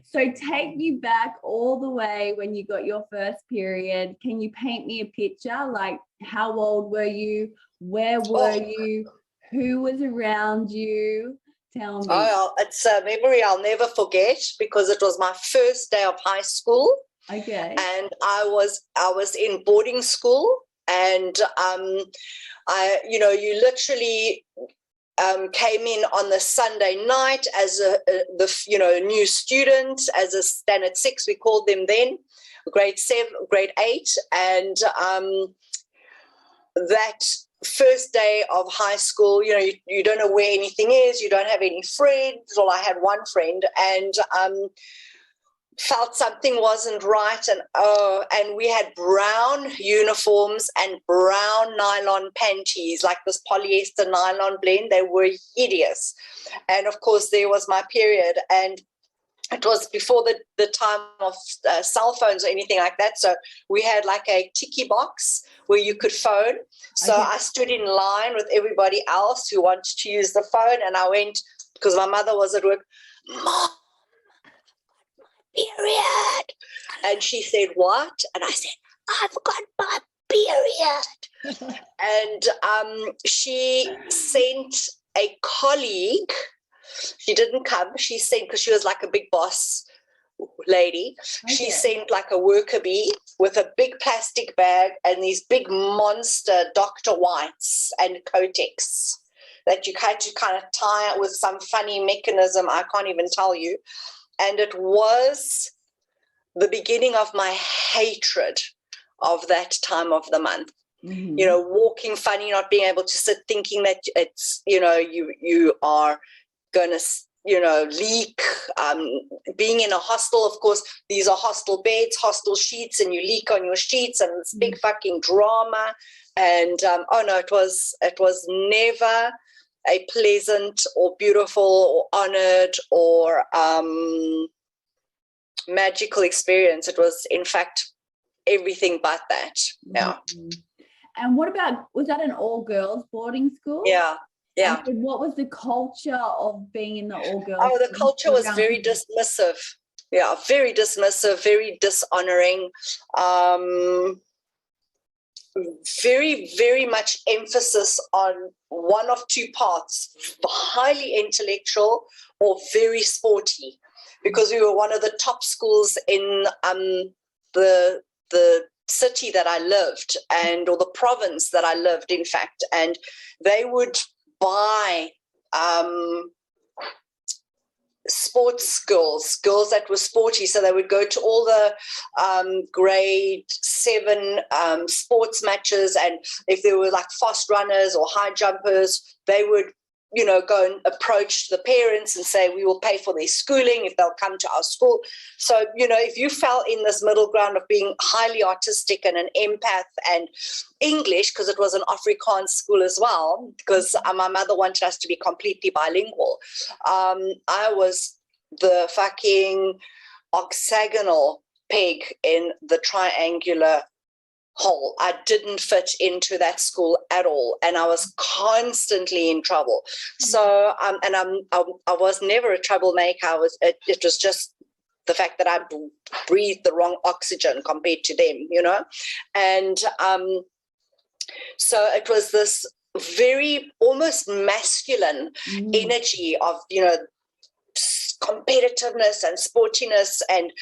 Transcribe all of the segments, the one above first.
So take me back all the way when you got your first period. Can you paint me a picture? Like, how old were you? Where were you? Who was around you? Tell me. Oh, it's a memory I'll never forget because it was my first day of high school. Okay. And I was in boarding school, and you literally came in on the Sunday night as a new student, as a standard 6, we called them then, grade 7, grade 8, and that first day of high school, you don't know where anything is, you don't have any friends. Well, I had one friend, and felt something wasn't right, and we had brown uniforms and brown nylon panties, like this polyester nylon blend. They were hideous. And of course there was my period, and it was before the time of cell phones or anything like that. So we had like a ticky box where you could phone. So Okay. I stood in line with everybody else who wanted to use the phone, and I went, because my mother was at work, "Mom, period." And she said, "What?" And I said, "I've got my period." And she sent a colleague. She didn't come. She sent, because she was like a big boss lady. Okay. She sent like a worker bee with a big plastic bag and these big monster Dr. Whites and Kotex that you had to kind of tie with some funny mechanism. I can't even tell you. And it was the beginning of my hatred of that time of the month. Mm-hmm. Walking funny, not being able to sit, thinking that it's, you are going to, leak. Being in a hostel, of course, these are hostel beds, hostel sheets, and you leak on your sheets, and it's big fucking drama. And it was never a pleasant or beautiful or honored or magical experience. It was, in fact, everything but that. Yeah. And what about, was that an all-girls boarding school? Yeah. Yeah. And what was the culture of being in the all-girls? Oh, the culture was very dismissive. Yeah, very dismissive, very dishonoring. Very, very much emphasis on one of two parts, highly intellectual or very sporty, because we were one of the top schools in the city that I lived, or the province that I lived, in fact, and they would buy sports girls that were sporty, so they would go to all the grade 7 sports matches, and if there were like fast runners or high jumpers, they would go and approach the parents and say, "We will pay for their schooling if they'll come to our school." So if you fell in this middle ground of being highly artistic and an empath and English, because it was an Afrikaans school as well, because my mother wanted us to be completely bilingual, I was the fucking octagonal peg in the triangular hole. I didn't fit into that school at all, and I was constantly in trouble. So I was never a troublemaker. It was just the fact that I breathed the wrong oxygen compared to them, and so it was this very almost masculine energy of competitiveness and sportiness, and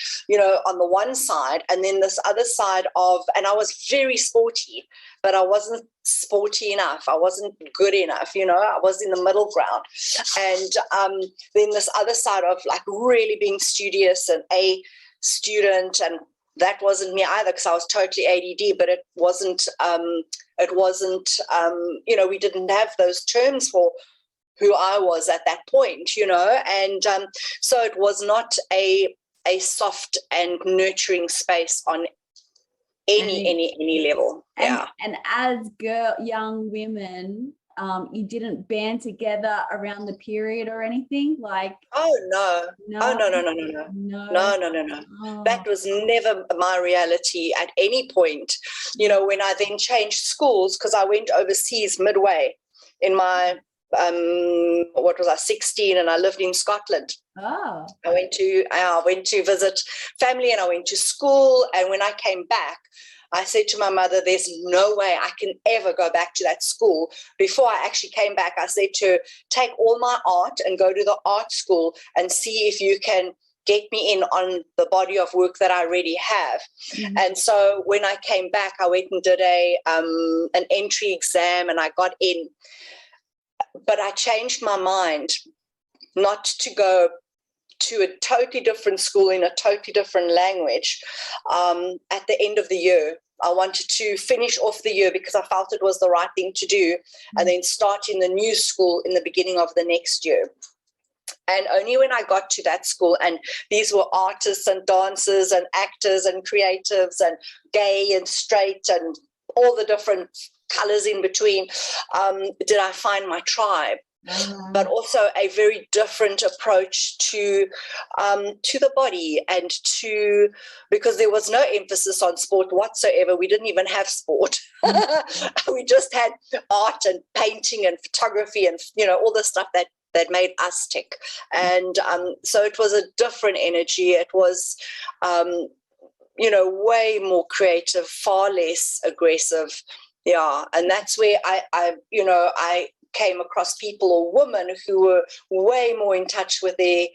on the one side, and then this other side of, and I was very sporty, but I wasn't sporty enough, I wasn't good enough, I was in the middle ground. And then this other side of like really being studious and a student, and that wasn't me either, because I was totally ADD, but it wasn't we didn't have those terms for who I was at that point, and so it was not a soft and nurturing space on any level. Yeah. And as young women, you didn't band together around the period or anything like? Oh no. Oh no. Oh. That was never my reality at any point. When I then changed schools, because I went overseas midway in my what was I, 16, and I lived in Scotland. Oh. I went to visit family, and I went to school. And when I came back, I said to my mother, there's no way I can ever go back to that school. Before I actually came back, I said to her, take all my art and go to the art school and see if you can get me in on the body of work that I already have. Mm-hmm. And so when I came back, I went and did an entry exam, and I got in. But I changed my mind not to go to a totally different school in a totally different language at the end of the year. I wanted to finish off the year because I felt it was the right thing to do, and then start in the new school in the beginning of the next year. And only when I got to that school, and these were artists and dancers and actors and creatives and gay and straight and all the different colors in between, did I find my tribe. But also a very different approach to the body, and because there was no emphasis on sport whatsoever. We didn't even have sport. We just had art and painting and photography and, all the stuff that made us tick. And so it was a different energy. It was, way more creative, far less aggressive. Yeah. And that's where I came across people or women who were way more in touch with their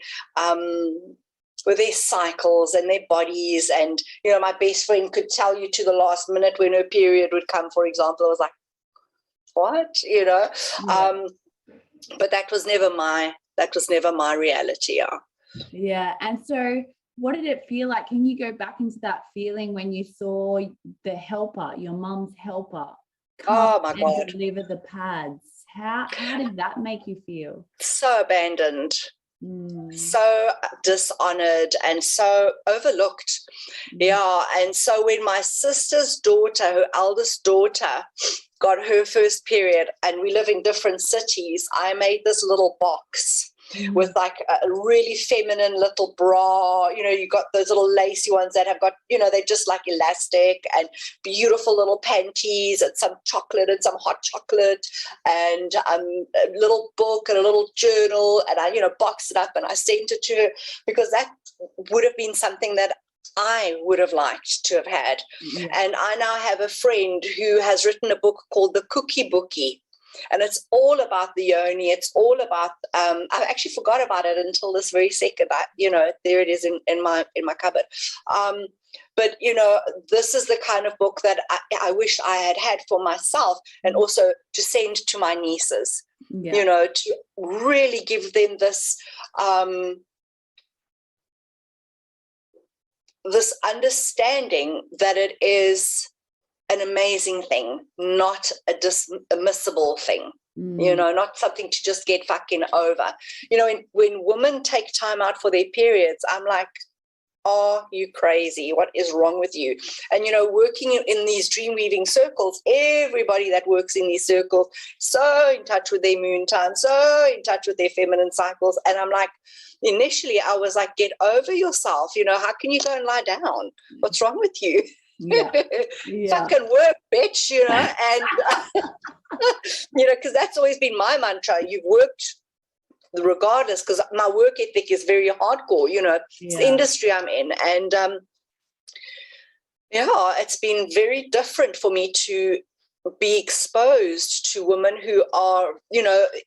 cycles and their bodies. And, my best friend could tell you to the last minute when her period would come, for example. I was like, what? Yeah. But that was never my reality. Yeah. Yeah. And so what did it feel like? Can you go back into that feeling when you saw the helper, your mum's helper, come my God, deliver the pads? How did that make you feel? So abandoned, so dishonored, and so overlooked. Yeah. And so when my sister's daughter, her eldest daughter, got her first period, and we live in different cities, I made this little box with like a really feminine little bra. You got those little lacy ones that have got, they're just like elastic, and beautiful little panties, and some chocolate and some hot chocolate, and a little book and a little journal. And I, boxed it up and I sent it to her, because that would have been something that I would have liked to have had. Yeah. And I now have a friend who has written a book called The Cookie Bookie. And it's all about the yoni. It's all about, I actually forgot about it until this very second. There it is in my cupboard. But, this is the kind of book that I wish I had for myself, and also to send to my nieces, to really give them this, this understanding that it is an amazing thing, not a dismissible thing, not something to just get fucking over. When women take time out for their periods, I'm like, are you crazy? What is wrong with you? And, working in these dream weaving circles, everybody that works in these circles, so in touch with their moon time, so in touch with their feminine cycles. And I'm like, initially I was like, get over yourself. How can you go and lie down? What's wrong with you? Yeah. Fucking work, bitch, and because that's always been my mantra. You've worked regardless, because my work ethic is very hardcore. It's the industry I'm in, and it's been very different for me to be exposed to women who are,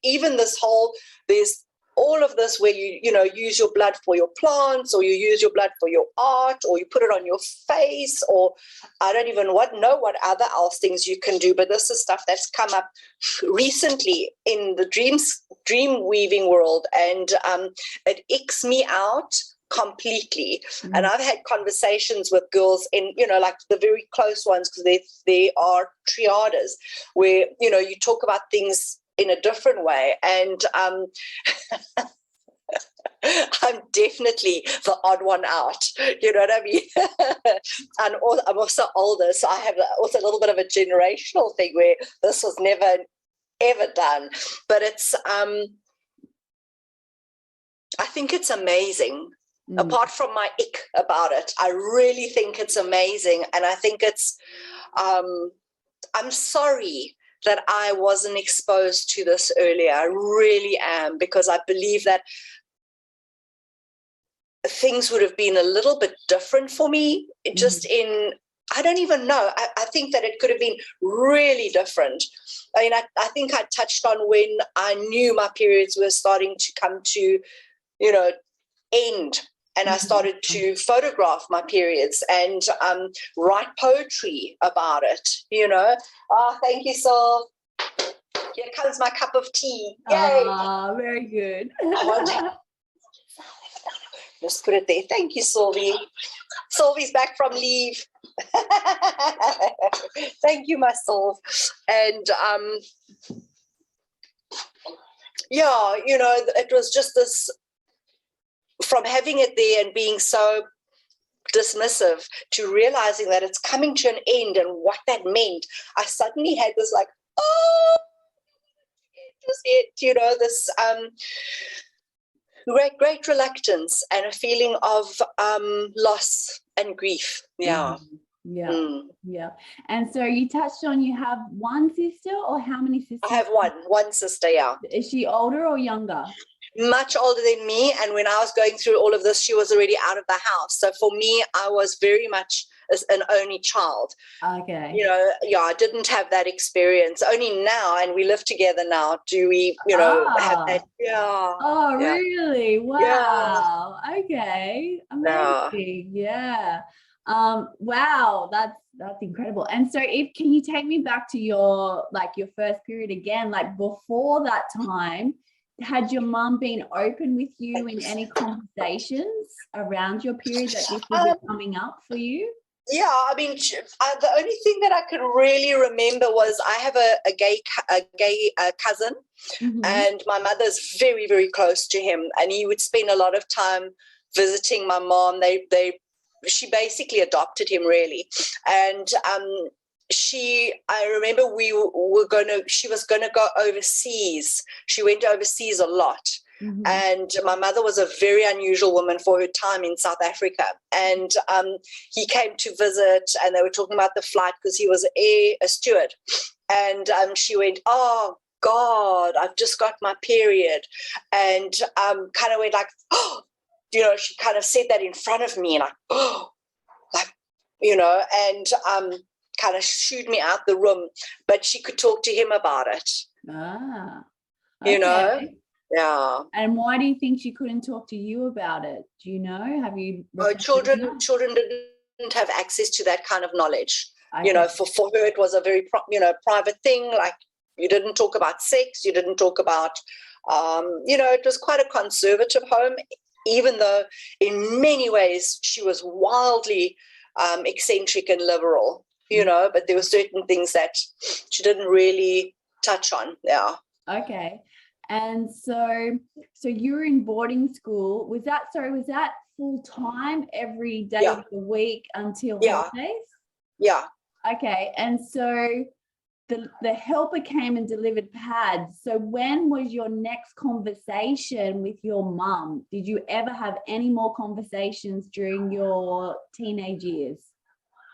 even this whole, there's all of this where you use your blood for your plants, or you use your blood for your art, or you put it on your face, or I don't even know what other else things you can do. But this is stuff that's come up recently in the dream weaving world, and it icks me out completely. And I've had conversations with girls in, like the very close ones, because they are triadas, where, you talk about things in a different way. And I'm definitely the odd one out, you know what I mean? And I'm also older, so I have also a little bit of a generational thing where this was never, ever done. But it's, I think it's amazing. Apart from my ick about it, I really think it's amazing. And I think it's, I'm sorry that I wasn't exposed to this earlier. I really am, because I believe that things would have been a little bit different for me, just in, I don't even know. I think that it could have been really different. I mean, I think I touched on when I knew my periods were starting to come to, end. And I started to photograph my periods and write poetry about it, Oh, thank you, Sol. Here comes my cup of tea. Yay. Oh, very good. Just put it there. Thank you, Sylvie. Sylvie's back from leave. Thank you, my Sylv. And it was just this, from having it there and being so dismissive to realizing that it's coming to an end and what that meant, I suddenly had this like, oh, just it, this great reluctance and a feeling of loss and grief. Yeah. Yeah. And so you touched on, you have one sister, or how many sisters? I have one sister. Yeah. Is she older or younger? Much older than me. And when I was going through all of this, she was already out of the house. So for me, I was very much an only child. Okay. I didn't have that experience. Only now, and we live together now, do we, have that. Yeah. Oh, yeah. Really? Wow. Yeah. Okay. Amazing. Yeah. Wow. That's incredible. And so can you take me back to your first period again, like before that time? Had your mum been open with you in any conversations around your period that this was coming up for you? Yeah, I mean, the only thing that I could really remember was I have a gay cousin, and my mother's very, very close to him, and he would spend a lot of time visiting my mom. She basically adopted him, really, and I remember she was gonna go overseas. She went overseas a lot. And my mother was a very unusual woman for her time in South Africa. And he came to visit, and they were talking about the flight because he was a steward. And she went, "Oh God, I've just got my period," and kind of went like, "Oh," she kind of said that in front of me, like, "Oh," and kind of shooed me out the room. But she could talk to him about it. Okay. Yeah. And why do you think she couldn't talk to you about it? Do you know? Have you? Children didn't have access to that kind of knowledge. Okay. For her it was a very private thing. Like, you didn't talk about sex, you didn't talk about it was quite a conservative home, even though in many ways she was wildly eccentric and liberal, but there were certain things that she didn't really touch on. Yeah. Okay. And so you were in boarding school. Was that full time every day of the week until holidays? Yeah. Okay. And so the helper came and delivered pads. So when was your next conversation with your mum? Did you ever have any more conversations during your teenage years?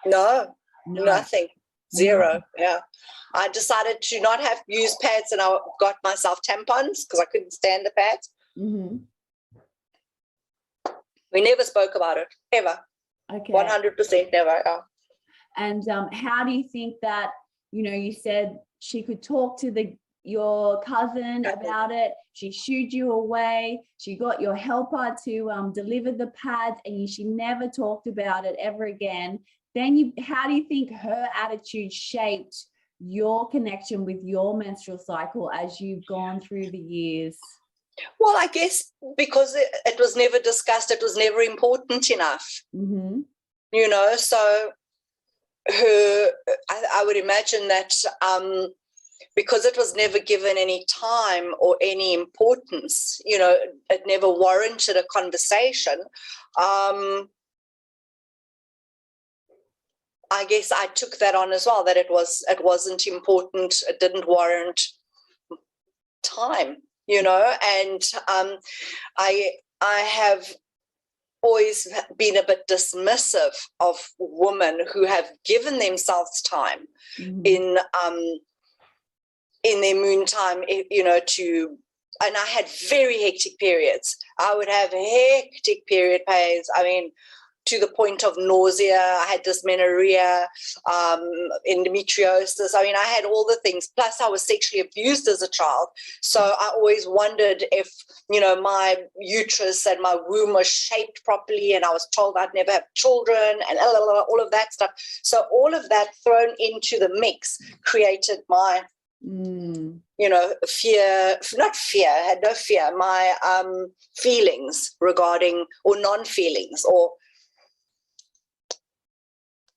No. Nothing. Zero. Yeah. I decided to not use pads, and I got myself tampons because I couldn't stand the pads. We never spoke about it, ever. Okay. 100% never. Yeah. And how do you think that, you said she could talk to your cousin about it, she shooed you away, she got your helper to deliver the pads, and she never talked about it ever again. Then how do you think her attitude shaped your connection with your menstrual cycle as you've gone through the years? Well, I guess because it was never discussed, it was never important enough. So I would imagine that because it was never given any time or any importance, it never warranted a conversation. I guess I took that on as well, that it wasn't important, it didn't warrant time, and I have always been a bit dismissive of women who have given themselves time in in their moon time, and I had very hectic periods. I would have hectic period pains. I mean, to the point of nausea. I had dysmenorrhea, endometriosis. I mean, I had all the things. Plus, I was sexually abused as a child. So I always wondered if, my uterus and my womb was shaped properly, and I was told I'd never have children and all of that stuff. So all of that thrown into the mix created my fear, not fear, I had no fear, my feelings regarding, or non-feelings, or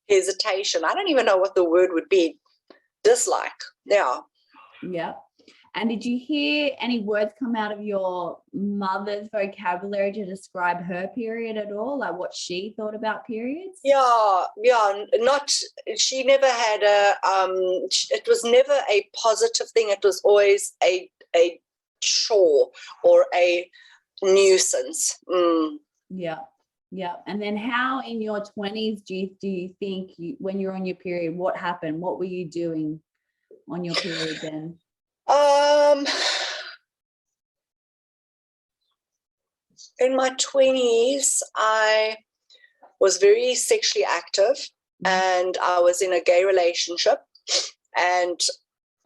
hesitation. I don't even know what the word would be. Dislike. Yeah. Yeah. And did you hear any words come out of your mother's vocabulary to describe her period at all? Like what she thought about periods? Yeah. She never had it was never a positive thing. It was always a chore or a nuisance. Yeah. Yeah. And then how in your 20s do you think when you're on your period, what happened? What were you doing on your period then? In my 20s, I was very sexually active, and I was in a gay relationship, and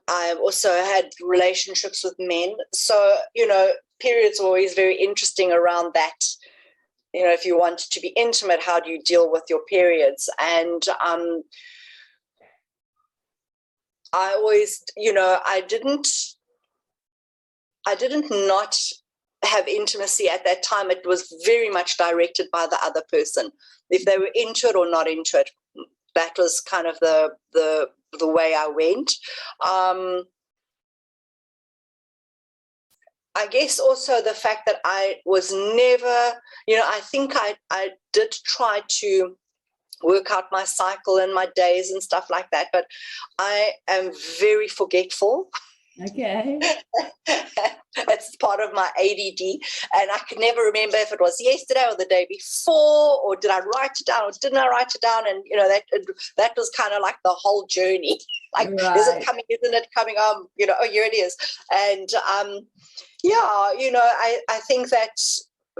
I also had relationships with men. So, periods are always very interesting around that. If you want to be intimate, how do you deal with your periods? And I always, I didn't not have intimacy at that time. It was very much directed by the other person. If they were into it or not into it, that was kind of the way I went. I guess also the fact that I was never, I think I did try to work out my cycle and my days and stuff like that, but I am very forgetful. Okay. It's part of my ADD, and I could never remember if it was yesterday or the day before, or did I write it down or didn't I write it down? And that was kind of like the whole journey. Like, right. Is it coming? Isn't it coming? Oh, here it is. And I think that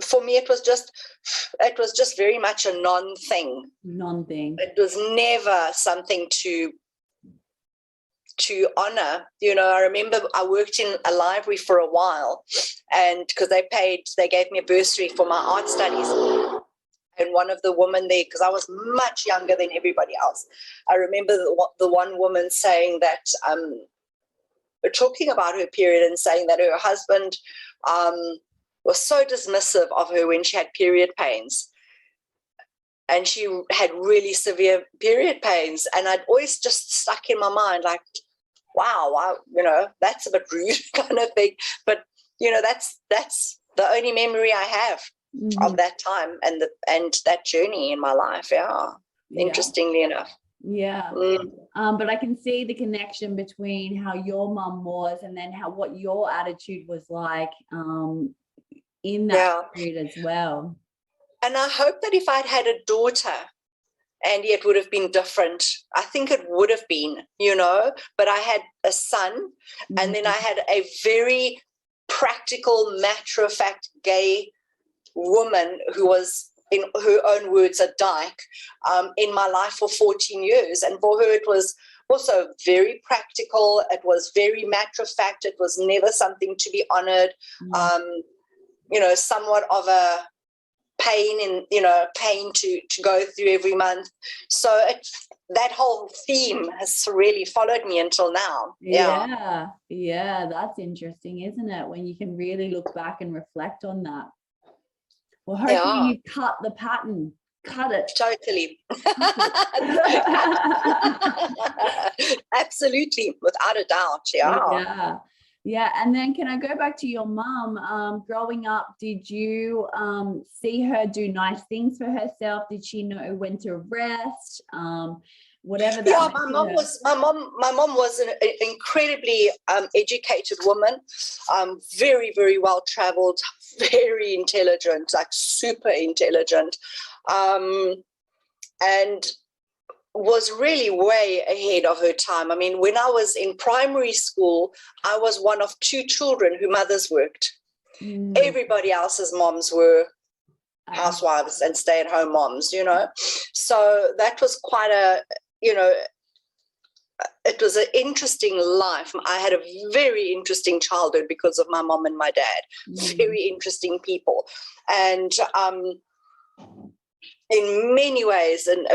for me it was just very much a non-thing. It was never something to honor. I remember I worked in a library for a while, and because they gave me a bursary for my art studies, and one of the women there, because I was much younger than everybody else, I remember the one woman saying that talking about her period and saying that her husband was so dismissive of her when she had period pains. And she had really severe period pains. And I'd always just stuck in my mind, like, wow, that's a bit rude kind of thing. But, that's the only memory I have of that time and that journey in my life. Yeah. Interestingly enough. Yeah. But I can see the connection between how your mum was and then what your attitude was like in that period as well. And I hope that if I'd had a daughter, Andy, it would have been different. I think it would have been, but I had a son, and then I had a very practical, matter-of-fact gay woman who was, in her own words, a dyke in my life for 14 years. And for her, it was also very practical. It was very matter-of-fact. It was never something to be honored, somewhat of a pain to go through every month. So that whole theme has really followed me until now. Yeah, that's interesting, isn't it? When you can really look back and reflect on that. Well, hopefully you cut the pattern. Cut it. Totally. Absolutely, without a doubt. Yeah. And then can I go back to your mum? Growing up, did you see her do nice things for herself? Did she know when to rest? Whatever that. Yeah, my mom was an incredibly educated woman, very, very well traveled, very intelligent, like super intelligent. And was really way ahead of her time. I mean, when I was in primary school, I was one of 2 children whose mothers worked. Everybody else's moms were housewives and stay-at-home moms, you know. So that was quite a, you know, it was an interesting life. I had a very interesting childhood because of my mom and my dad. Very interesting people. And in many ways, and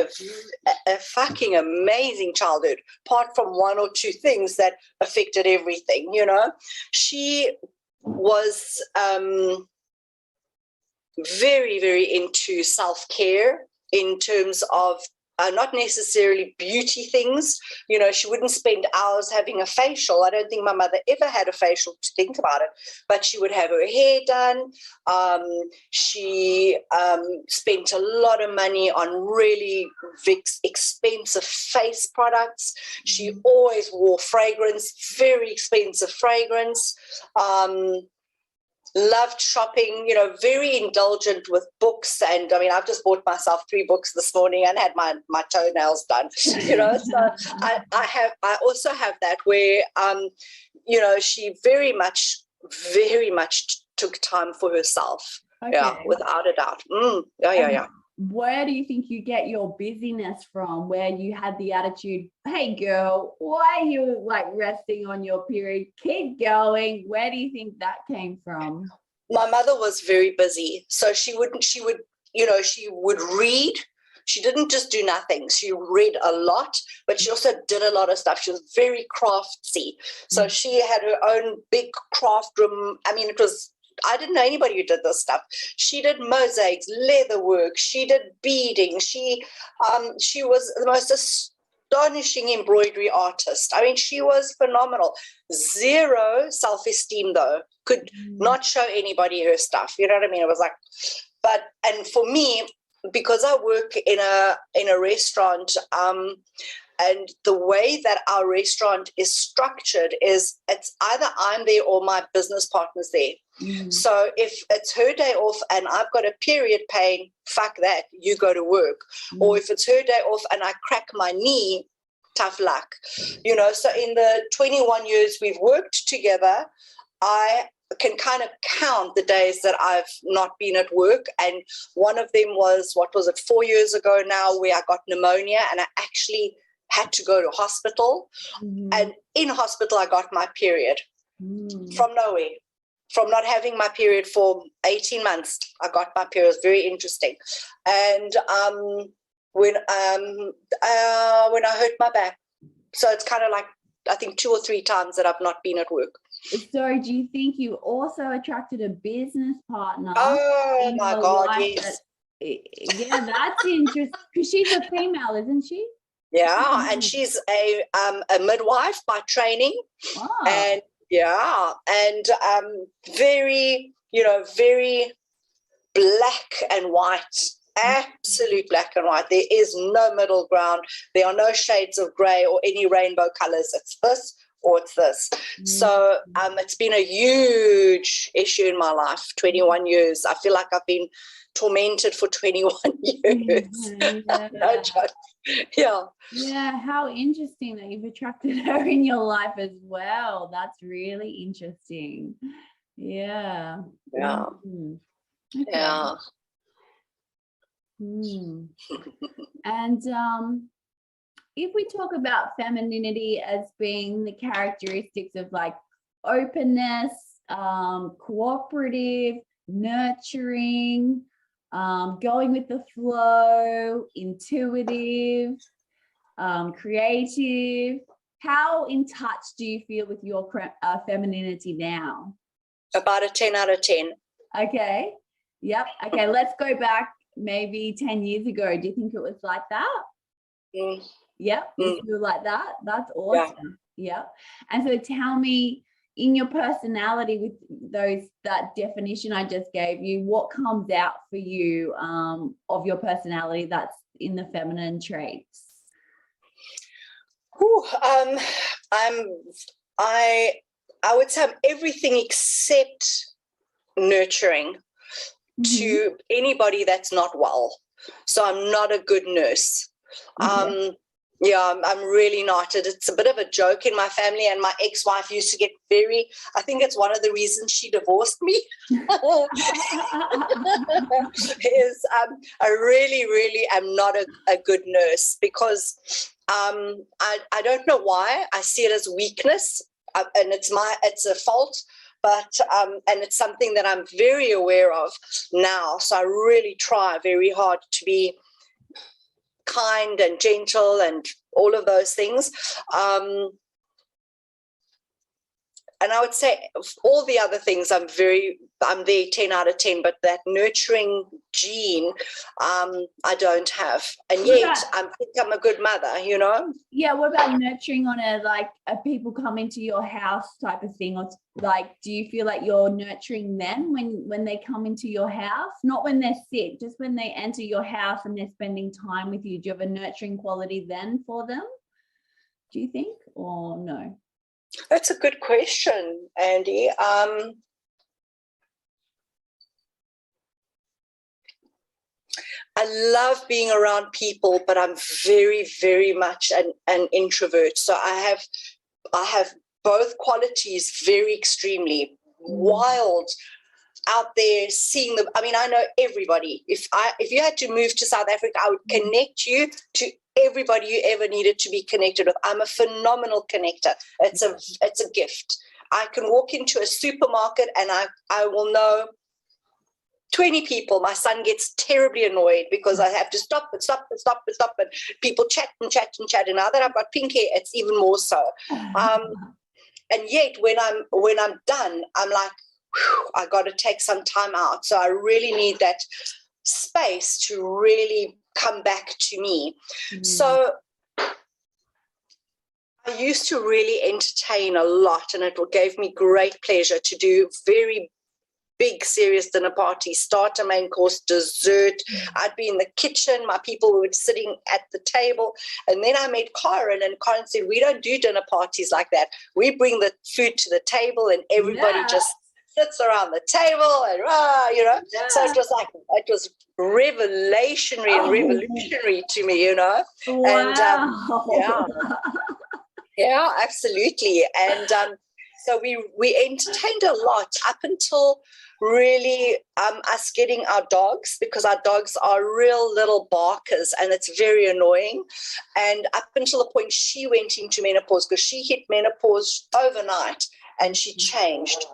a fucking amazing childhood, apart from 1 or 2 things that affected everything, you know. She was very, very into self-care in terms of not necessarily beauty things. You know, she wouldn't spend hours having a facial. I don't think my mother ever had a facial, to think about it, but she would have her hair done. She spent a lot of money on really expensive face products. She always wore fragrance, very expensive fragrance. Loved shopping, you know, very indulgent with books. And I mean, I've just bought myself 3 books this morning and had my toenails done, you know. So I also have that where, you know, she very much took time for herself. Okay. Yeah, without a doubt. Yeah. Where do you think you get your busyness from, where you had the attitude, hey girl, why are you like resting on your period? Keep going. Where do you think that came from? My mother was very busy. So she would, you know, she would read. She didn't just do nothing. She read a lot, but she also did a lot of stuff. She was very craftsy. So she had her own big craft room. I mean, I didn't know anybody who did this stuff. She did mosaics, leather work. She did beading. She was the most astonishing embroidery artist. I mean, she was phenomenal. Zero self-esteem, though. Could not show anybody her stuff. You know what I mean? It was like, and for me, because I work in a restaurant, and the way that our restaurant is structured is it's either I'm there or my business partner's there. So if it's her day off and I've got a period pain, fuck that, you go to work. Or if it's her day off and I crack my knee, tough luck. You know, so in the 21 years we've worked together, I can kind of count the days that I've not been at work. And one of them was, 4 years ago now, where I got pneumonia and I actually had to go to hospital. And in hospital, I got my period from nowhere. From not having my period for 18 months, I got my period. It was very interesting. And when I hurt my back, so it's kind of like, I think 2 or 3 times that I've not been at work. So do you think you also attracted a business partner? Oh my God, yes. Yeah, that's interesting, because she's a female, isn't she? Yeah, and she's a midwife by training. Oh. And yeah, and very, you know, very black and white, absolute black and white. There is no middle ground. There are no shades of gray or any rainbow colors. It's this or it's this. So it's been a huge issue in my life, 21 years. I feel like I've been tormented for 21 years. No joke. Yeah, how interesting that you've attracted her in your life as well. That's really interesting. Yeah. Okay. Yeah. And if we talk about femininity as being the characteristics of like openness, cooperative, nurturing, going with the flow, intuitive, creative, how in touch do you feel with your femininity now? About a 10 out of 10. Okay. Yep. Okay, let's go back maybe 10 years ago. Do you think it was like that? Yep. You feel like that? That's awesome. Yeah. And so tell me, in your personality, with that definition I just gave you, what comes out for you of your personality that's in the feminine traits? I would say I'm everything except nurturing to anybody that's not well. So I'm not a good nurse. Yeah, I'm really not. It's a bit of a joke in my family, and my ex-wife used to get very, I think it's one of the reasons she divorced me, is I really, really am not a good nurse because I don't know why. I see it as weakness, and it's a fault, but and it's something that I'm very aware of now. So I really try very hard to be kind and gentle and all of those things. And I would say all the other things I'm there 10 out of 10, but that nurturing gene, I don't have. And yet I think I'm a good mother, you know? Yeah, what about nurturing on a people come into your house type of thing? Or like, do you feel like you're nurturing them when they come into your house? Not when they're sick, just when they enter your house and they're spending time with you. Do you have a nurturing quality then for them, do you think, or no? That's a good question, Andy. I love being around people, but I'm very, very much an introvert. So I have both qualities very extremely wild out there, seeing them. I mean, I know everybody. If you had to move to South Africa, I would connect you to everybody you ever needed to be connected with. I'm a phenomenal connector. It's a gift. I can walk into a supermarket and I will know 20 people. My son gets terribly annoyed because I have to stop and stop and stop and stop, and people chat and chat and chat. And now that I've got pink hair, it's even more so. And yet when I'm done, I'm like, whew, I got to take some time out. So I really need that space to really come back to me. So I used to really entertain a lot, and it gave me great pleasure to do very big, serious dinner parties, starter, main course, dessert. I'd be in the kitchen. My people were sitting at the table. And then I met Karen, and Karen said, we don't do dinner parties like that. We bring the food to the table and everybody just sits around the table and, you know. Yeah. So it was revolutionary and revolutionary to me, you know. Wow. And yeah, absolutely. And so we entertained a lot up until really us getting our dogs, because our dogs are real little barkers and it's very annoying. And up until the point she went into menopause, because she hit menopause overnight and she changed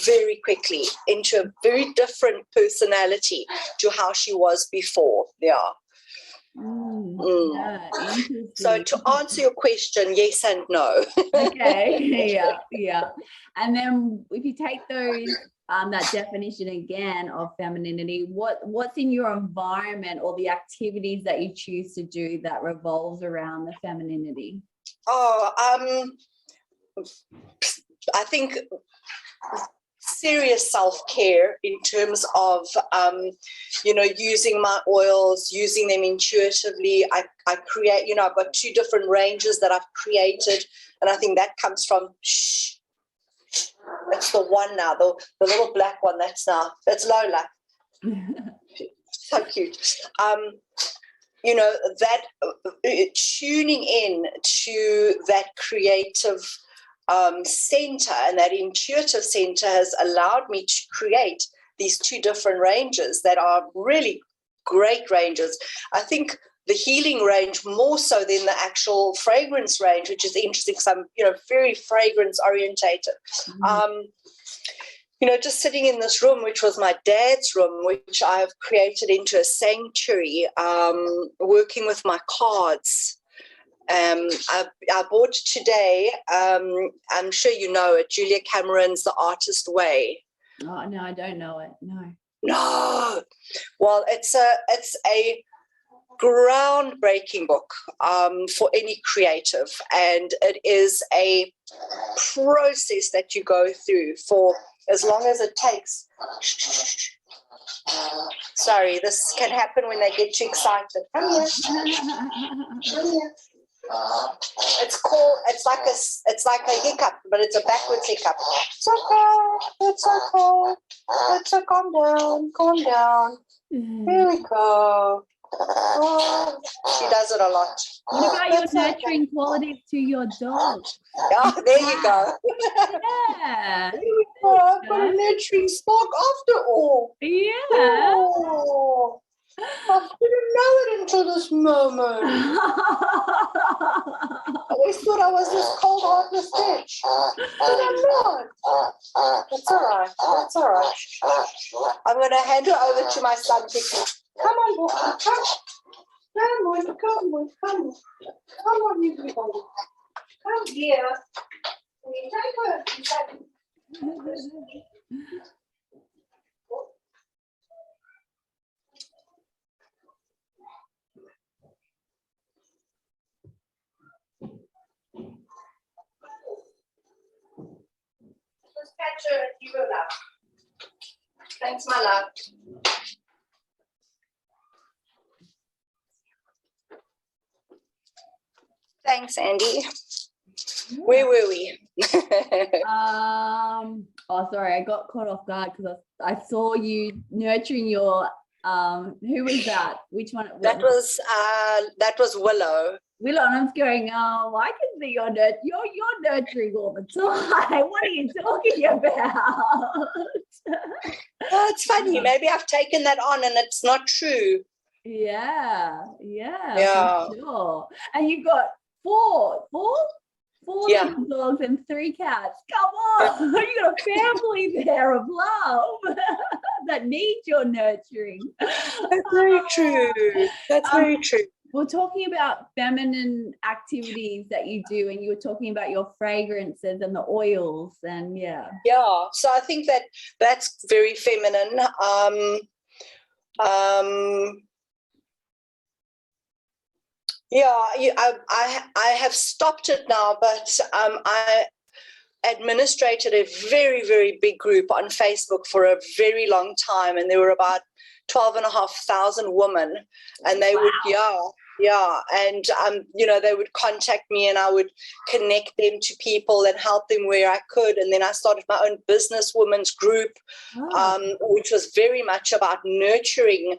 very quickly into a very different personality to how she was before. Yeah. Yeah, so to answer your question, yes and no. Okay. Yeah. And then if you take those that definition again of femininity, what's in your environment or the activities that you choose to do that revolves around the femininity? I think serious self-care in terms of using my oils, using them intuitively. I create, I've got 2 different ranges that I've created, and I think that comes from it's the one now, the little black one. That's Lola. So cute. That tuning in to that creative center and that intuitive center has allowed me to create these 2 different ranges that are really great ranges. I think the healing range more so than the actual fragrance range, which is interesting because I'm, very fragrance orientated. Just sitting in this room, which was my dad's room, which I've created into a sanctuary, working with my cards. I bought today, I'm sure you know it, Julia Cameron's The Artist Way. Oh, no, I don't know it. No. Well, it's a groundbreaking book for any creative, and it is a process that you go through for as long as it takes. Sorry, this can happen when they get too excited. Come here. It's like a hiccup, but it's a backwards hiccup. It's okay, calm down. Here we go. she does it a lot. What about your That's so nurturing qualities to your dog? Yeah, there you go. Yeah. There you go. I've got a nurturing spark after all. Yeah. Oh, I didn't know it until this moment. I always thought I was this cold, heartless bitch. But I'm not. That's all right. That's all right. I'm going to hand her over to my son quickly. Come on, boy. Come. Come on, come on, come on. Come on, you people. Come here. Can you take her? Just catch her and give her love. Thanks, my love. Thanks, Andy. Where were we? Oh, sorry, I got caught off guard because I saw you nurturing your who was that? Which one? That was Willow. Willow, and I'm going, oh, I can see you're nurturing all the time. What are you talking about? Oh, it's funny. Maybe I've taken that on and it's not true. Yeah, Yeah. for sure. And you've got four Yeah. little dogs and 3 cats. Come on, you got a family there of love that needs your nurturing. That's very true. That's very true. We're talking about feminine activities that you do, and you were talking about your fragrances and the oils, and yeah. So I think that's very feminine. I have stopped it now, but I administrated a very, very big group on Facebook for a very long time, and there were about 12,500 women, and they would, and they would contact me, and I would connect them to people and help them where I could. And then I started my own business women's group, which was very much about nurturing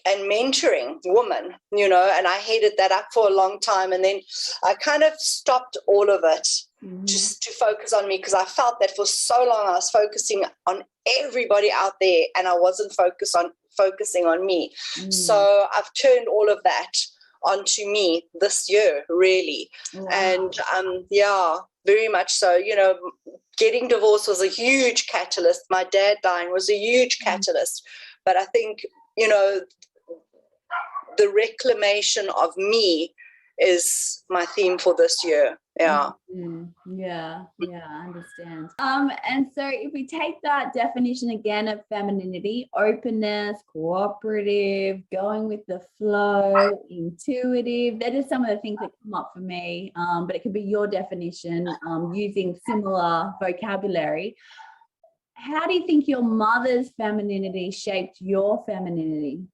and mentoring women, and I headed that up for a long time. And then I kind of stopped all of it just to focus on me, because I felt that for so long I was focusing on everybody out there and I wasn't focusing on me. So I've turned all of that onto me this year, really. Wow. And very much so. Getting divorced was a huge catalyst. My dad dying was a huge catalyst. But I think, the reclamation of me is my theme for this year. Yeah. Yeah, I understand. And so if we take that definition again of femininity: openness, cooperative, going with the flow, intuitive, that is some of the things that come up for me. But it could be your definition, using similar vocabulary. How do you think your mother's femininity shaped your femininity?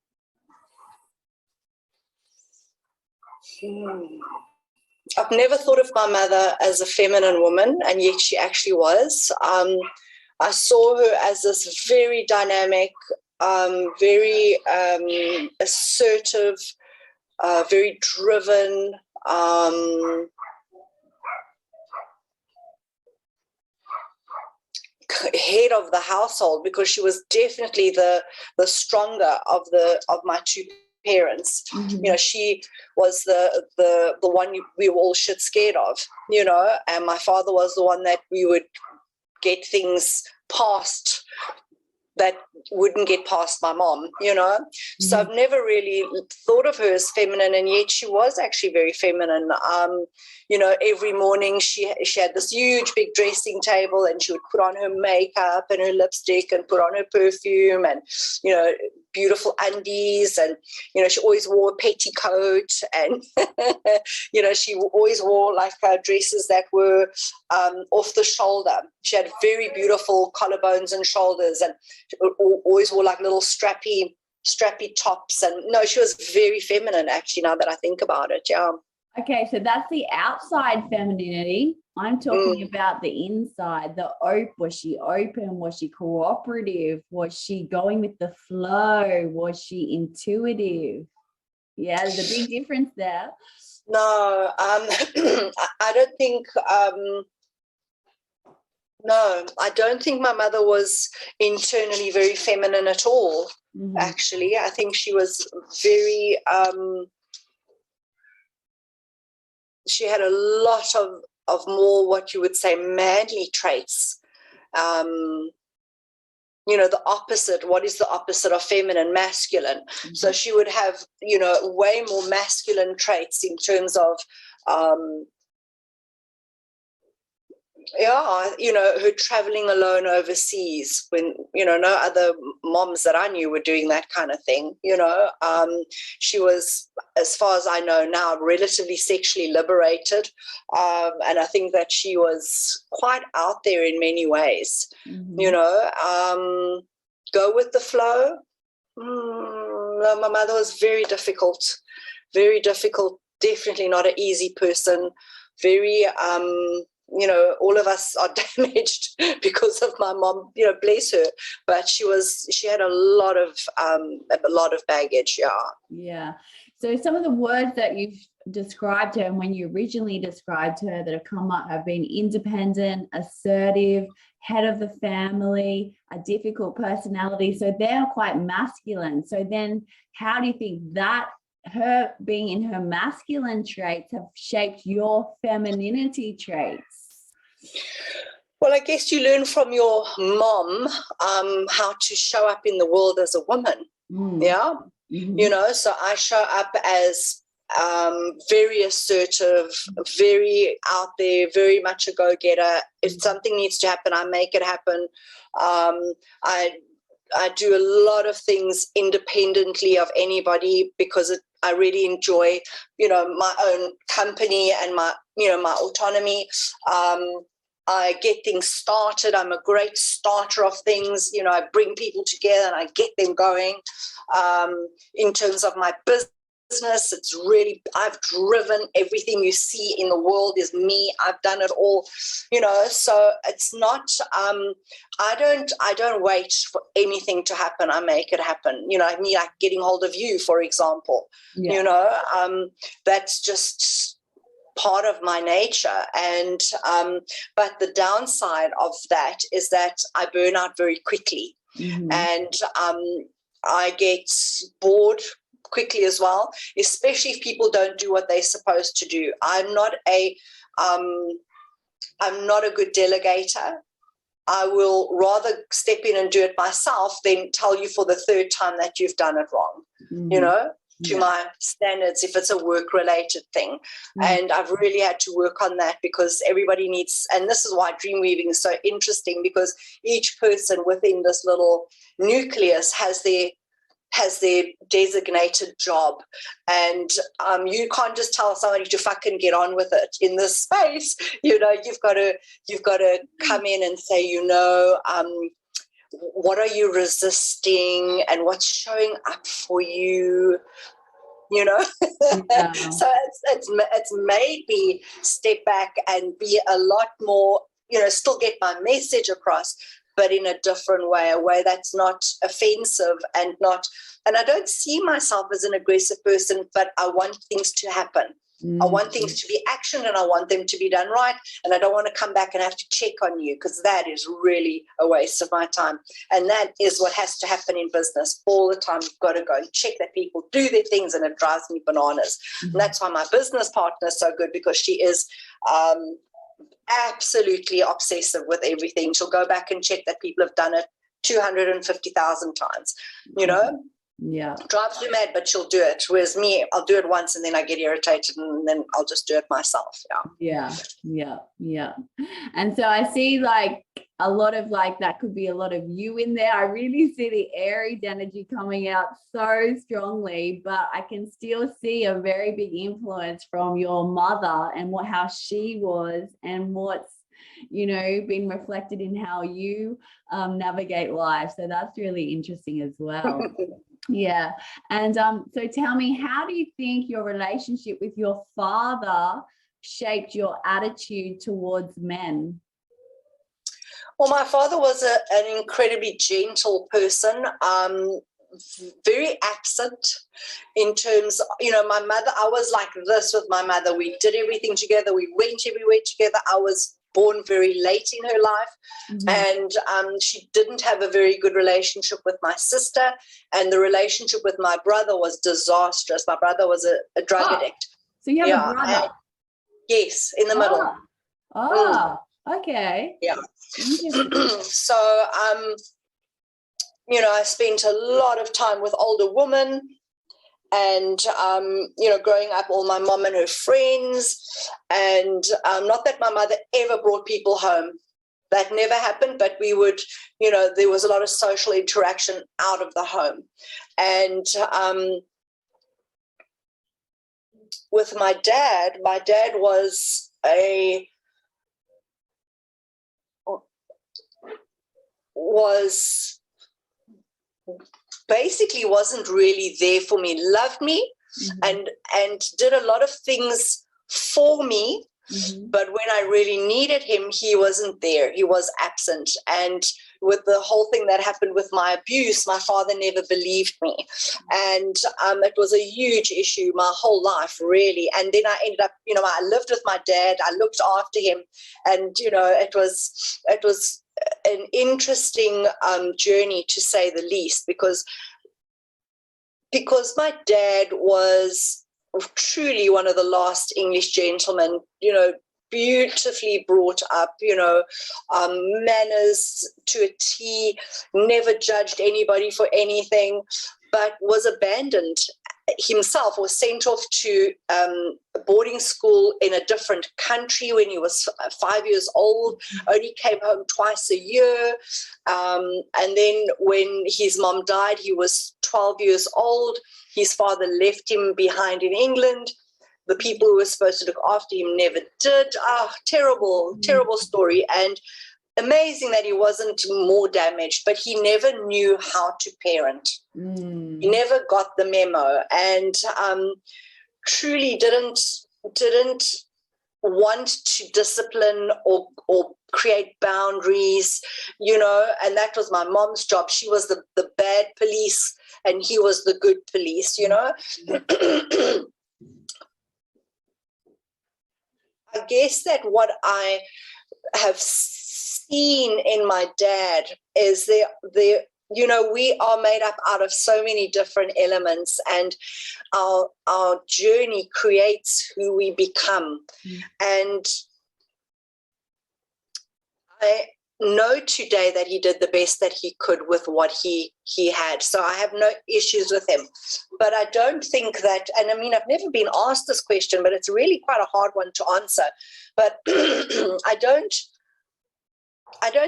I've never thought of my mother as a feminine woman, and yet she actually was. I saw her as this very dynamic, very assertive, very driven, head of the household, because she was definitely the stronger of my two parents. She was the one we were all shit scared of, and my father was the one that we would get things past that wouldn't get past my mom, So I've never really thought of her as feminine, and yet she was actually very feminine. Every morning she had this huge big dressing table, and she would put on her makeup and her lipstick and put on her perfume and, beautiful undies, and, she always wore a petticoat, and, she always wore like dresses that were off the shoulder. She had very beautiful collarbones and shoulders, and she always wore like little strappy tops. And no, she was very feminine, actually, now that I think about it. Yeah. Okay, so that's the outside femininity. I'm talking about the inside. Was she open? Was she cooperative? Was she going with the flow? Was she intuitive? Yeah, there's a big difference there. No, I don't think, no, I don't think my mother was internally very feminine at all. Mhm. Actually, I think she was very, she had a lot of more what you would say manly traits. You know, the opposite. What is the opposite of feminine? Masculine. Mhm. So she would have, you know, way more masculine traits in terms of, yeah, you know, her traveling alone overseas when, you know, no other moms that I knew were doing that kind of thing, you know. She was, as far as I know now, relatively sexually liberated. And I think that she was quite out there in many ways, you know. Go with the flow. No, my mother was very difficult, definitely not an easy person, very, you know, all of us are damaged because of my mom, you know, bless her, but she had a lot of baggage. Yeah. So some of the words that you've described her and when you originally described her that have come up have been independent, assertive, head of the family, a difficult personality. So they're quite masculine. So then how do you think that her being in her masculine traits have shaped your femininity traits? Well, I guess you learn from your mom how to show up in the world as a woman. Yeah. Mm-hmm. You know, so I show up as very assertive, very out there, very much a go-getter. If something needs to happen, I make it happen. I do a lot of things independently of anybody because I really enjoy, you know, my own company and my, you know, my autonomy. I get things started. I'm a great starter of things. You know, I bring people together and I get them going. In terms of my business, it's really, I've driven everything you see in the world is me. I've done it all, you know, so it's not, I don't wait for anything to happen. I make it happen. You know, me like getting hold of you, for example, you know, that's just part of my nature. And but the downside of that is that I burn out very quickly. And I get bored quickly as well, especially if people don't do what they're supposed to do. I'm not a good delegator. I will rather step in and do it myself than tell you for the third time that you've done it wrong, you know, to my standards if it's a work-related thing. And I've really had to work on that because everybody needs, and this is why dream weaving is so interesting, because each person within this little nucleus has their designated job, and you can't just tell somebody to fucking get on with it in this space. You know, you've got to come in and say, you know, what are you resisting and what's showing up for you, you know. So it's made me step back and be a lot more, you know, still get my message across, but in a different way, a way that's not offensive and I don't see myself as an aggressive person, but I want things to happen. I want things to be actioned and I want them to be done right. And I don't want to come back and have to check on you because that is really a waste of my time. And that is what has to happen in business all the time. You've got to go and check that people do their things, and it drives me bananas. And that's why my business partner is so good, because she is absolutely obsessive with everything. She'll go back and check that people have done it 250,000 times, you know. Drives me mad, but she'll do it. Whereas me, I'll do it once and then I get irritated and then I'll just do it myself. Yeah. And so I see like a lot of like, that could be a lot of you in there. I really see the Aries energy coming out so strongly, but I can still see a very big influence from your mother and how she was and what's, you know, been reflected in how you navigate life. So that's really interesting as well. Yeah. And so tell me, how do you think your relationship with your father shaped your attitude towards men? Well, my father was an incredibly gentle person, very absent in terms, my mother, I was like this with my mother. We did everything together. We went everywhere together. I was born very late in her life, and she didn't have a very good relationship with my sister, and the relationship with my brother was disastrous. My brother was a drug addict. So you have a brother? Yes, in the middle. Okay. Yeah. So, I spent a lot of time with older women, and, growing up, all my mom and her friends, and not that my mother ever brought people home. That never happened, but we would, there was a lot of social interaction out of the home. And with my dad basically wasn't really there for me, loved me, and did a lot of things for me, but when I really needed him, he wasn't there. He was absent. And with the whole thing that happened with my abuse, my father never believed me, and it was a huge issue my whole life, really. And then I ended up, I lived with my dad, I looked after him, and it was an interesting journey, to say the least, because my dad was truly one of the last English gentlemen, beautifully brought up, manners to a T, never judged anybody for anything, but was abandoned himself, was sent off to boarding school in a different country when he was 5 years old, only came home twice a year. And then when his mom died, he was 12 years old. His father left him behind in England. The people who were supposed to look after him never did. Terrible, terrible story. And amazing that he wasn't more damaged, but he never knew how to parent. He never got the memo, and truly didn't want to discipline or create boundaries, and that was my mom's job. She was the bad police and he was the good police, I guess that what I have seen in my dad is we are made up out of so many different elements, and our journey creates who we become. And I know today that he did the best that he could with what he had. So I have no issues with him. But I don't think that, and I mean, I've never been asked this question, but it's really quite a hard one to answer. But I don't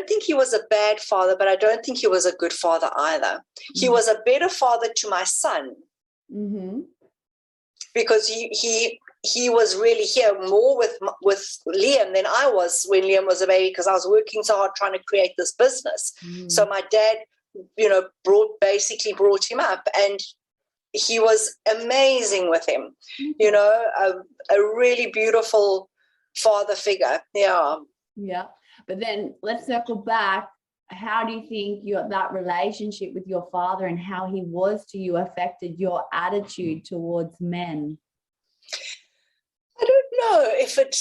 think he was a bad father, but I don't think he was a good father either. He was a better father to my son, because he was really here more with Liam than I was when Liam was a baby, because I was working so hard trying to create this business. So my dad, brought him up, and he was amazing with him, a really beautiful father figure. Yeah. But then let's circle back. How do you think that relationship with your father and how he was to you affected your attitude towards men? I don't know if it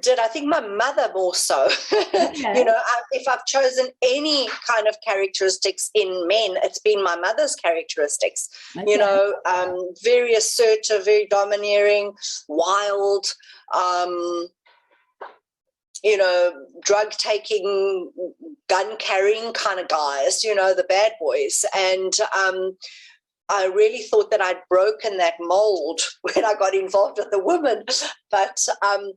did. I think my mother more so. Okay. If I've chosen any kind of characteristics in men, it's been my mother's characteristics. Okay. Very assertive, very domineering, wild, drug taking, gun carrying kind of guys, the bad boys. And I really thought that I'd broken that mold when I got involved with the women. But, I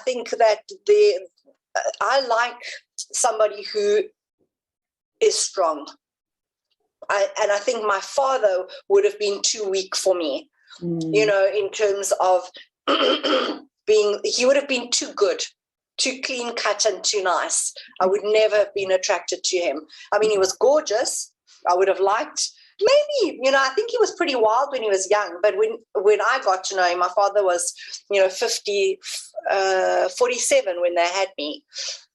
think that I like somebody who is strong. And I think my father would have been too weak for me, in terms of he would have been too good, too clean cut and too nice. I would never have been attracted to him. I mean, he was gorgeous. I would have liked, maybe, I think he was pretty wild when he was young. But when I got to know him, my father was, 47 when they had me,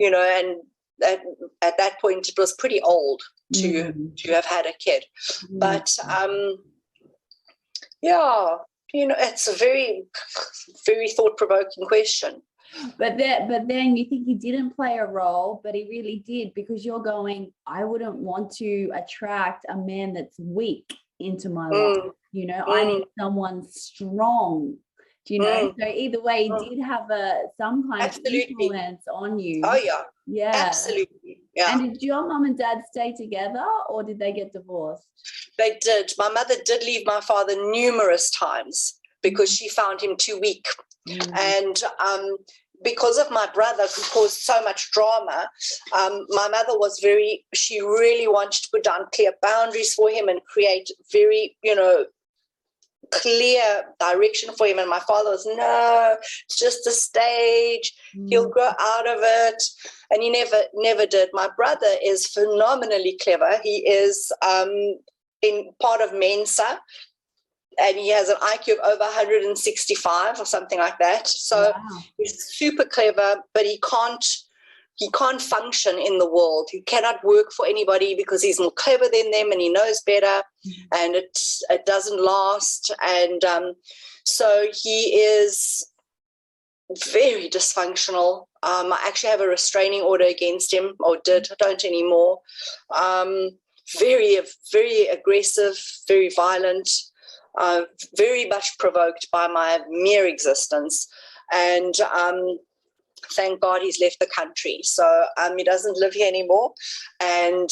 and that at that point it was pretty old to have had a kid. But yeah, it's a very, very thought-provoking question. But then you think he didn't play a role, but he really did, because you're going, I wouldn't want to attract a man that's weak into my life. I need someone strong. Do you know? So either way, he did have some kind of influence on you. Oh yeah. Yeah. Absolutely. Yeah. And did your mom and dad stay together, or did they get divorced? They did. My mother did leave my father numerous times because she found him too weak. And because of my brother, who caused so much drama, my mother she really wanted to put down clear boundaries for him and create very, clear direction for him. And my father was, no, it's just a stage. He'll grow out of it. And he never did. My brother is phenomenally clever. He is in part of Mensa, and he has an IQ of over 165 or something like that. So he's super clever, but he can't function in the world. He cannot work for anybody because he's more clever than them and he knows better, and it doesn't last. And so he is very dysfunctional. I actually have a restraining order against him, or did. I don't anymore. Very, very aggressive, very violent. Very much provoked by my mere existence, and thank God he's left the country. So he doesn't live here anymore, and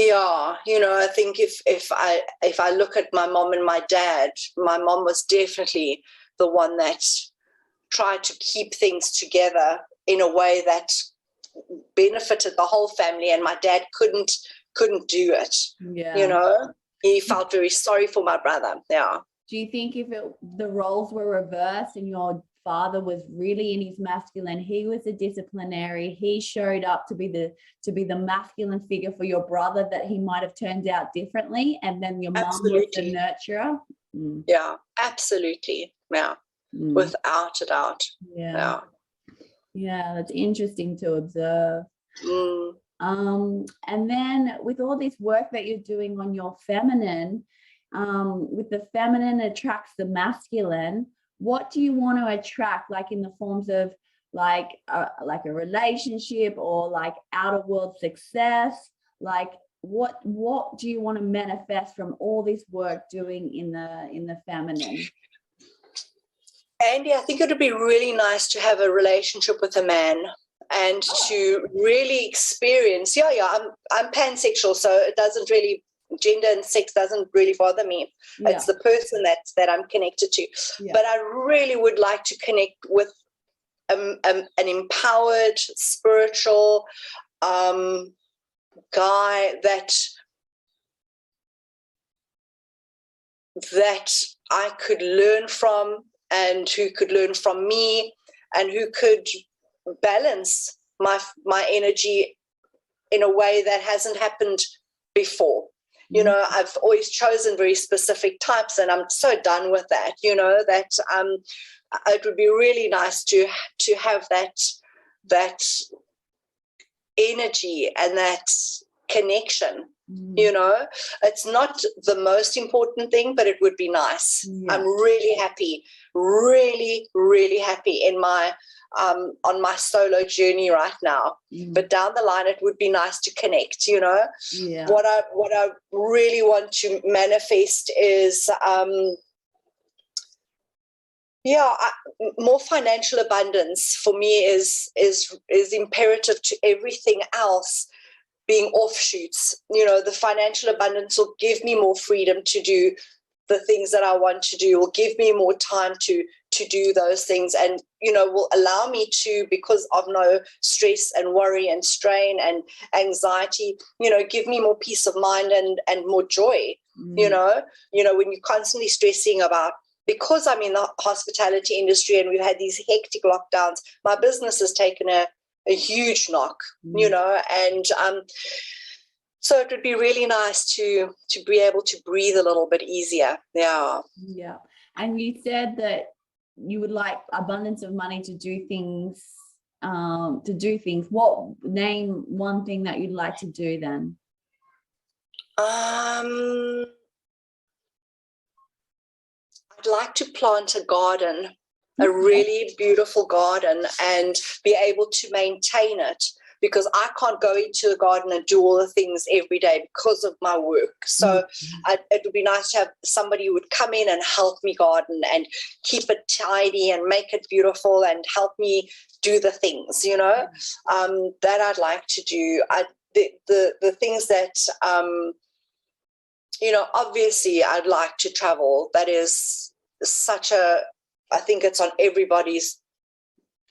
I think if I look at my mom and my dad, my mom was definitely the one that tried to keep things together in a way that benefited the whole family, and my dad couldn't do it. He felt very sorry for my brother. Do you think if the roles were reversed and your father was really in his masculine, he was a disciplinary, he showed up to be the masculine figure for your brother, that he might have turned out differently, and then your mom was the nurturer? Yeah, absolutely. Without a doubt. Yeah, that's interesting to observe. And then with all this work that you're doing on your feminine, with the feminine attracts the masculine, what do you want to attract, like in the forms of like a relationship or like outer world success? Like what do you want to manifest from all this work doing in the feminine? Andy, I think it would be really nice to have a relationship with a man and to really experience. I'm pansexual, so it doesn't really, gender and sex doesn't really bother me. It's the person that I'm connected to. But I really would like to connect with an empowered, spiritual guy that I could learn from, and who could learn from me, and who could balance my energy in a way that hasn't happened before. I've always chosen very specific types, and I'm so done with that. That it would be really nice to have that energy and that connection. It's not the most important thing, but it would be nice. I'm really happy, really, really happy in my on my solo journey right now. But down the line, it would be nice to connect. What I really want to manifest is more financial abundance. For me is imperative to everything else being offshoots. The financial abundance will give me more freedom to do the things that I want to do, will give me more time to do those things, and will allow me to, because of no stress and worry and strain and anxiety, give me more peace of mind and more joy. When you're constantly stressing about, because I'm in the hospitality industry and we've had these hectic lockdowns, my business has taken a huge knock, and so it would be really nice to be able to breathe a little bit easier. Yeah. And you said that you would like abundance of money to do things, what, name one thing that you'd like to do then? I'd like to plant a garden, a really beautiful garden, and be able to maintain it, because I can't go into a garden and do all the things every day because of my work. So it would be nice to have somebody who would come in and help me garden and keep it tidy and make it beautiful and help me do the things, you know, that I'd like to do. The things that, you know, obviously I'd like to travel. That is I think it's on everybody's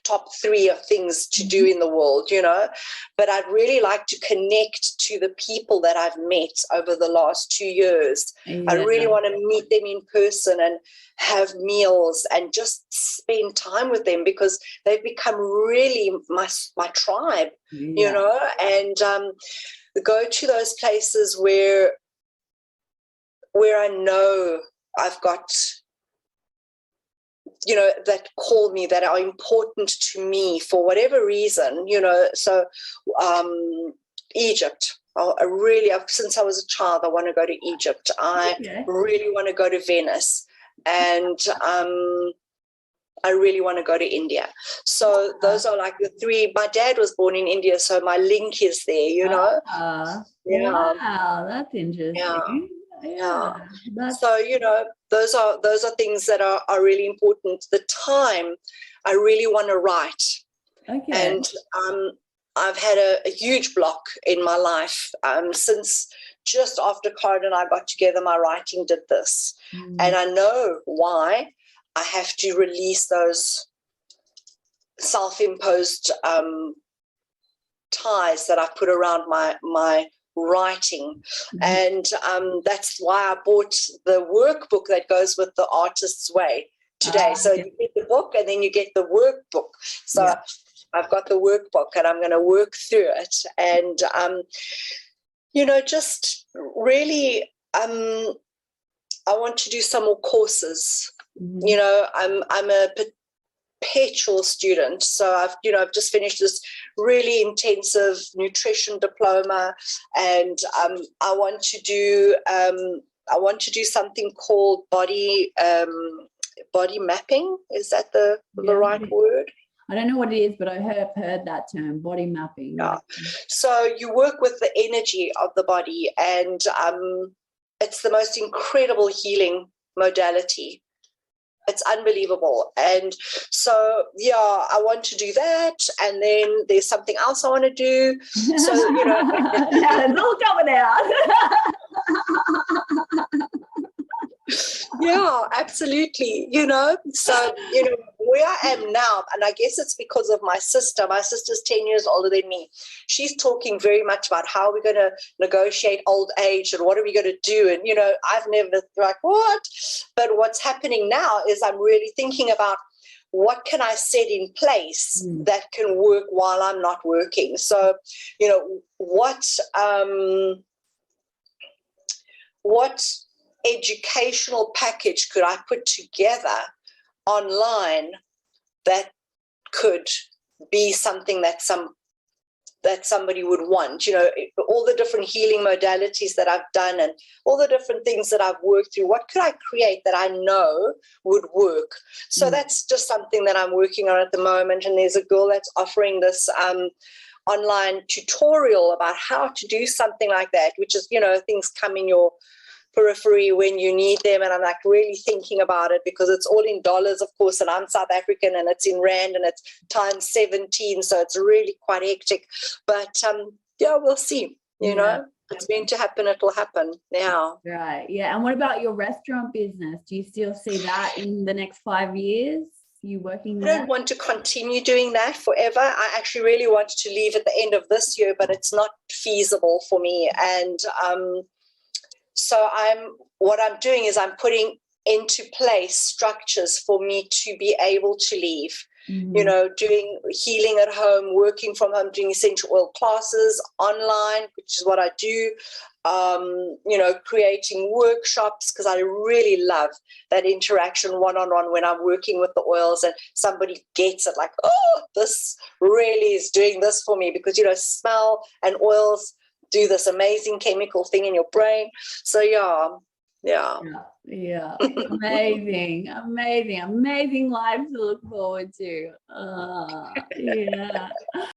top 3 of things to do in the world, you know, but I'd really like to connect to the people that I've met over the last 2 years. Yeah. I really want to meet them in person and have meals and just spend time with them, because they've become really my tribe, you know, and go to those places where I know I've got, you know, that call me, that are important to me for whatever reason, you know. So Egypt, since I was a child, I want to go to Egypt. I really want to go to Venice, and I really want to go to India. So those are like the 3. My dad was born in India, so my link is there, you know. Wow, that's interesting. So, you know, those are things that are really important. The time, I really want to write. And I've had a huge block in my life since just after Karen and I got together. My writing did this, and I know why. I have to release those self-imposed ties that I've put around my writing. And that's why I bought the workbook that goes with the Artist's Way today. So you get the book and then you get the workbook. So I've got the workbook and I'm going to work through it. And, you know, just really, I want to do some more courses. You know, I'm a perpetual student. So I've just finished this really intensive nutrition diploma, and I want to do something called body mapping. Is that the right word? I don't know what it is, but I have heard that term, body mapping. Yeah. So you work with the energy of the body, and it's the most incredible healing modality. It's unbelievable. And so, yeah, I want to do that. And then there's something else I want to do. So, you know. Yeah, it's all coming out. Yeah, absolutely. You know, so, you know, where I am now, and I guess it's because of my sister. My sister's 10 years older than me. She's talking very much about how we're going to negotiate old age and what are we going to do. And, you know, I've never like, what? But what's happening now is I'm really thinking about what can I set in place that can work while I'm not working. So, you know, what educational package could I put together online that could be something that somebody would want? You know, all the different healing modalities that I've done and all the different things that I've worked through, what could I create that I know would work? So that's just something that I'm working on at the moment. And there's a girl that's offering this online tutorial about how to do something like that, which is, you know, things come in your periphery when you need them. And I'm like really thinking about it because it's all in dollars, of course, and I'm South African and it's in rand and it's times 17, so it's really quite hectic. But yeah, we'll see. You know, it's meant to happen, it will happen now. Right. Yeah. And what about your restaurant business? Do you still see that in the next 5 years? You working there? I don't want to continue doing that forever. I actually really wanted to leave at the end of this year, but it's not feasible for me. And so what I'm doing is I'm putting into place structures for me to be able to leave. you know, doing healing at home, working from home, doing essential oil classes online, which is what I do. You know, creating workshops, because I really love that interaction one-on-one when I'm working with the oils and somebody gets it, like, oh, this really is doing this for me, because, you know, smell and oils do this amazing chemical thing in your brain. So yeah. Amazing life to look forward to. Yeah.